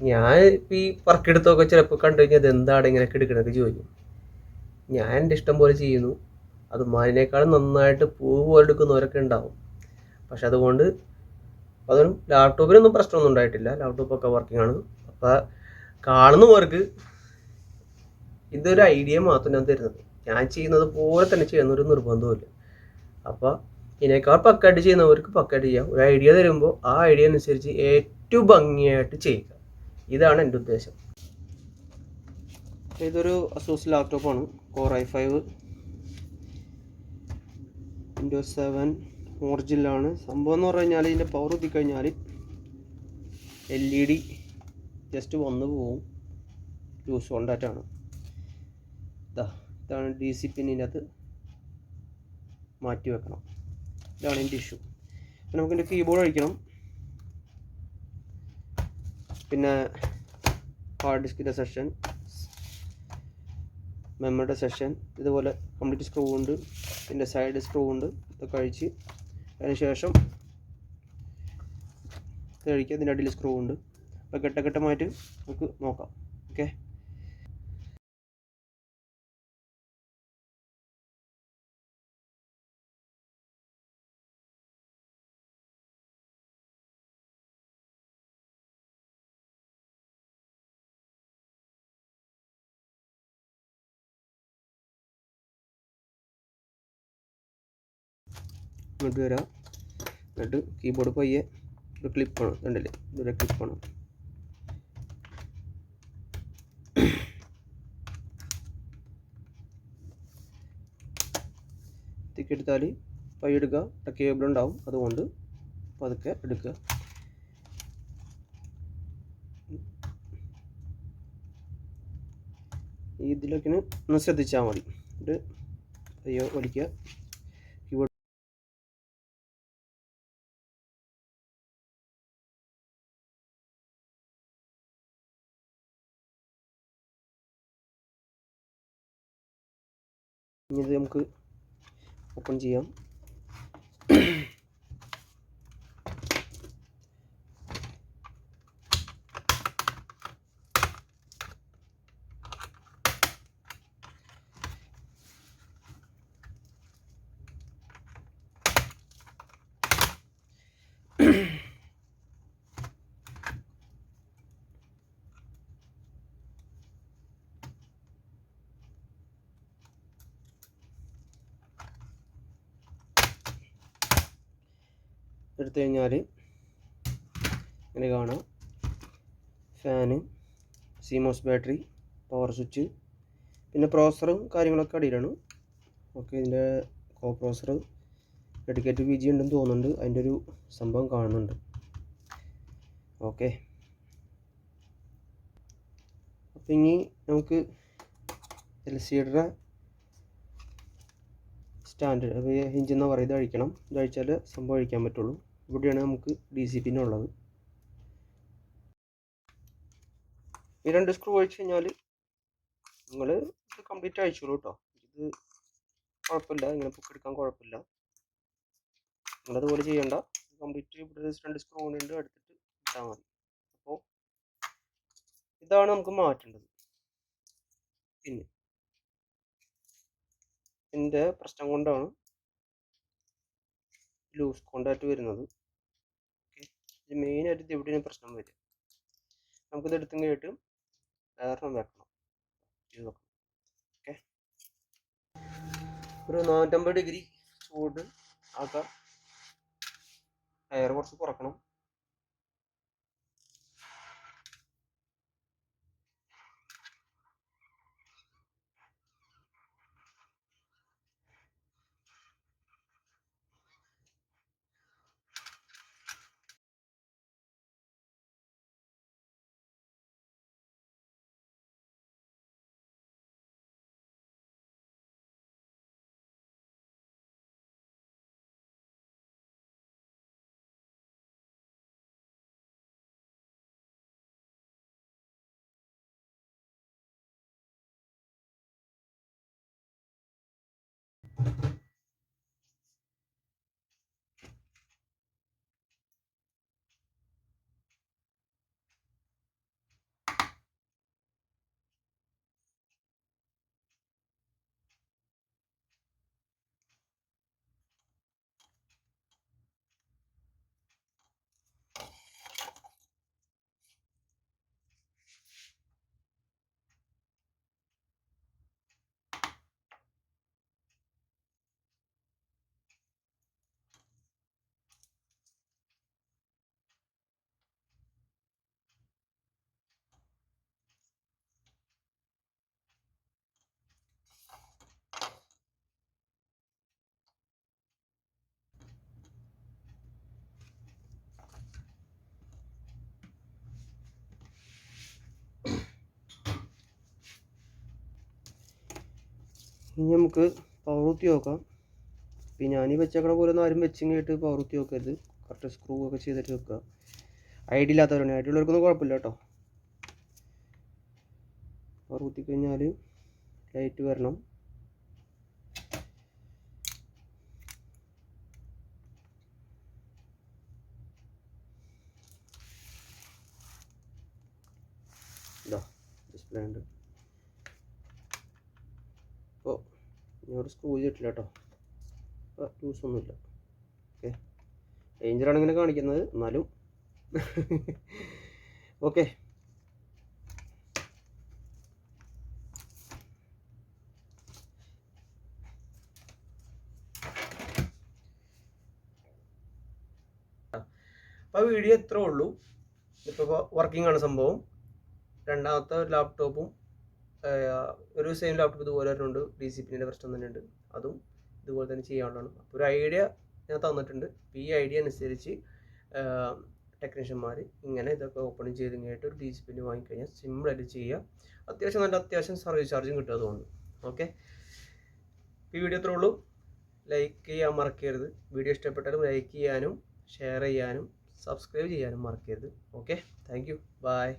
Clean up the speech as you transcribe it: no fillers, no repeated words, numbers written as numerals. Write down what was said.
ഞാൻ ഇപ്പം ഈ പറക്കെടുത്തൊക്കെ ചിലപ്പോൾ കണ്ടു കഴിഞ്ഞാൽ അത് എന്താണ് ഇങ്ങനെയൊക്കെ എടുക്കണതൊക്കെ ചോദിക്കും. ഞാൻ എൻ്റെ ഇഷ്ടം പോലെ ചെയ്യുന്നു. അത് അതിനേക്കാളും നന്നായിട്ട് പൂവ് പോലെ എടുക്കുന്നവരൊക്കെ ഉണ്ടാവും. പക്ഷെ അതുകൊണ്ട് അതും ലാപ്ടോപ്പിനൊന്നും പ്രശ്നമൊന്നും ഉണ്ടായിട്ടില്ല. ലാപ്ടോപ്പൊക്കെ വർക്കിംഗ് ആണ്. അപ്പോൾ കാണുന്നവർക്ക് ഇതൊരു ഐഡിയ മാത്രം ഞാൻ തരുന്നത്. ഞാൻ ചെയ്യുന്നത് പോലെ തന്നെ ചെയ്യുന്നൊരു നിർബന്ധമില്ല. അപ്പോൾ ഇതിനേക്കാൾ പക്കായിട്ട് ചെയ്യുന്നവർക്ക് പക്കായിട്ട് ചെയ്യാം. ഒരു ഐഡിയ തരുമ്പോൾ ആ ഐഡിയ അനുസരിച്ച് ഏറ്റവും ഭംഗിയായിട്ട് ചെയ്യുക. ഇതാണ് എൻ്റെ ഉദ്ദേശം. ഇതൊരു അസൂസ് ലാപ്ടോപ്പാണ്. കോർ i5 വിൻഡോസ് 7 ഒറിജിനലാണ്. സംഭവം എന്ന് പറഞ്ഞു കഴിഞ്ഞാൽ ഇതിൻ്റെ പവർ എത്തിക്കഴിഞ്ഞാൽ LED ജസ്റ്റ് വന്നു പോവും. ലൂസ് കോണ്ടാക്റ്റാണ്. ഇതാണ് DC പിന്നിനകത്ത് മാറ്റി വെക്കണം. ഇതാണ് എൻ്റെ ഇഷ്യൂ. പിന്നെ നമുക്കിൻ്റെ കീബോർഡ് അഴിക്കണം. പിന്നെ ഹാർഡ് ഡിസ്കിൻ്റെ സെക്ഷൻ, മെമ്മറിയുടെ സെക്ഷൻ, ഇതുപോലെ കംപ്ലീറ്റ് സ്ക്രൂ ഉണ്ട്. ഇതിൻ്റെ സൈഡ് സ്ക്രൂ ഉണ്ട്. ഇതൊക്കെ അഴിച്ച് അതിന് ശേഷം ഇത് കഴിക്കുക. ഇതിൻ്റെ അടിയിൽ സ്ക്രൂ ഉണ്ട്. അപ്പോൾ ഘട്ടഘട്ടമായിട്ട് നമുക്ക് നോക്കാം. ഓക്കെ, ഇങ്ങോട്ട് വരാം. എന്നിട്ട് കീബോർഡ് പയ്യെ ഒരു ക്ലിപ്പാണ്, കണ്ടില്ലേ, ഇതൊരു ക്ലിപ്പാണ്. എടുത്താൽ പയ്യെ എടുക്കുക. കേബിൾ ഉണ്ടാവും, അതുകൊണ്ട് പതുക്കെ എടുക്കുക. ഇതിലൊക്കെ ഒന്ന് ശ്രദ്ധിച്ചാൽ മതി. ഇത് പയ്യെ വലിക്കുക. കീബോർഡ് ഇനി ഇത് നമുക്ക് ഓപ്പൺ ചെയ്യാം. എടുത്തു കഴിഞ്ഞാൽ ഇങ്ങനെ കാണാം. Fan, CMOS battery, power switch, പിന്നെ പ്രോസറും കാര്യങ്ങളൊക്കെ അടിയിലാണ്. ഓക്കെ, ഇതിൻ്റെ പ്രോസർ ഡെഡിക്കേറ്റഡ് PG ഉണ്ടെന്ന് തോന്നുന്നുണ്ട്. അതിൻ്റെ ഒരു സംഭവം കാണുന്നുണ്ട്. ഓക്കെ, അപ്പം ഇനി നമുക്ക് LCD സ്റ്റാൻഡ് ഹിഞ്ച് എന്ന് പറയുന്നത് അഴിക്കണം. ഇത് അഴിച്ചാൽ സംഭവം അഴിക്കാൻ പറ്റുള്ളൂ. ഇവിടെയാണ് നമുക്ക് DC പിന്നുള്ളത്. ഈ രണ്ട് സ്ക്രൂ അഴിച്ചു കഴിഞ്ഞാൽ നിങ്ങൾ ഇത് കംപ്ലീറ്റ് അഴിച്ചോളൂ കേട്ടോ. ഇത് കുഴപ്പമില്ല, ഇങ്ങനെ പൊക്കെടുക്കാൻ കുഴപ്പമില്ല. നിങ്ങളതുപോലെ ചെയ്യണ്ട. കംപ്ലീറ്റ് ഇവിടെ രണ്ട് സ്ക്രൂ ഉണ്ട്, എടുത്തിട്ട് ഇട്ടാൽ മതി. അപ്പോൾ ഇതാണ് നമുക്ക് മാറ്റേണ്ടത്. പിന്നെ ഇതിൻ്റെ പ്രശ്നം കൊണ്ടാണ് ലൂസ് കോണ്ടാക്റ്റ് വരുന്നത്. ഓക്കെ, ഇത് മെയിനായിട്ട് ഇത് എവിടെയാണ് പ്രശ്നം വരിക. നമുക്കിത് എടുത്തും കേട്ട് വേറെ വെക്കണം, ഇത് വെക്കണം. ഓക്കെ, ഒരു 450 ഡിഗ്രി ചൂട് ആക്കാം. എയർ കുറച്ച് കുറക്കണം. ഇനി നമുക്ക് പവർ കുത്തി നോക്കാം. പിന്നെ ഞാൻ ഈ വെച്ചേക്കണ പോലെ ഒന്നും ആരും വെച്ചിങ്ങായിട്ട് പവർ കുത്തി നോക്കരുത്. കറക്റ്റ് സ്ക്രൂ ഒക്കെ ചെയ്തിട്ട് വെക്കുക. ഐഡിയ ഇല്ലാത്തവരാണ്. ഐഡിയ ഉള്ളവർക്കൊന്നും കുഴപ്പമില്ല കേട്ടോ. പവർ കുത്തിക്കഴിഞ്ഞാൽ ലൈറ്റ് വരണം. ഇതാ ഡിസ്പ്ലേ ഉണ്ട്. അപ്പോൾ ഞാൻ ഒരു സ്ക്രൂ ചെയ്തിട്ടില്ല കേട്ടോ. അപ്പോൾ ലൂസൊന്നുമില്ല. ഓക്കെ, ഡേഞ്ചറാണ് ഇങ്ങനെ കാണിക്കുന്നത്, എന്നാലും ഓക്കെ. അപ്പോൾ വീഡിയോ എത്ര ഉള്ളൂ. ഇപ്പോൾ വർക്കിംഗ് ആണ് സംഭവം. രണ്ടാമത്തെ ഒരു ലാപ്ടോപ്പും ഒരു സെയിം ലാപ്ടോപ്പ് ഇതുപോലെ വരുന്നുണ്ട്. DCPൻ്റെ പ്രശ്നം തന്നെ ഉണ്ട്. അതും ഇതുപോലെ തന്നെ ചെയ്യാനുള്ളതാണ്. അപ്പോൾ ഒരു ഐഡിയ ഞാൻ തന്നിട്ടുണ്ട്. ഈ ഐഡിയ അനുസരിച്ച് ടെക്നീഷ്യന്മാർ ഇങ്ങനെ ഇതൊക്കെ ഓപ്പൺ ചെയ്ത് കഴിഞ്ഞിട്ട് ഒരു DCP വാങ്ങിക്കഴിഞ്ഞാൽ സിമ്പിളായിട്ട് ചെയ്യുക. അത്യാവശ്യം സർവീസ് ചാർജും കിട്ടും അതുകൊണ്ട്. ഓക്കെ, ഈ വീഡിയോ എത്ര ഉള്ളൂ. ലൈക്ക് ചെയ്യാൻ മറക്കരുത്. വീഡിയോ ഇഷ്ടപ്പെട്ടാലും ലൈക്ക് ചെയ്യാനും ഷെയർ ചെയ്യാനും സബ്സ്ക്രൈബ് ചെയ്യാനും മറക്കരുത്. Okay, thank you, by.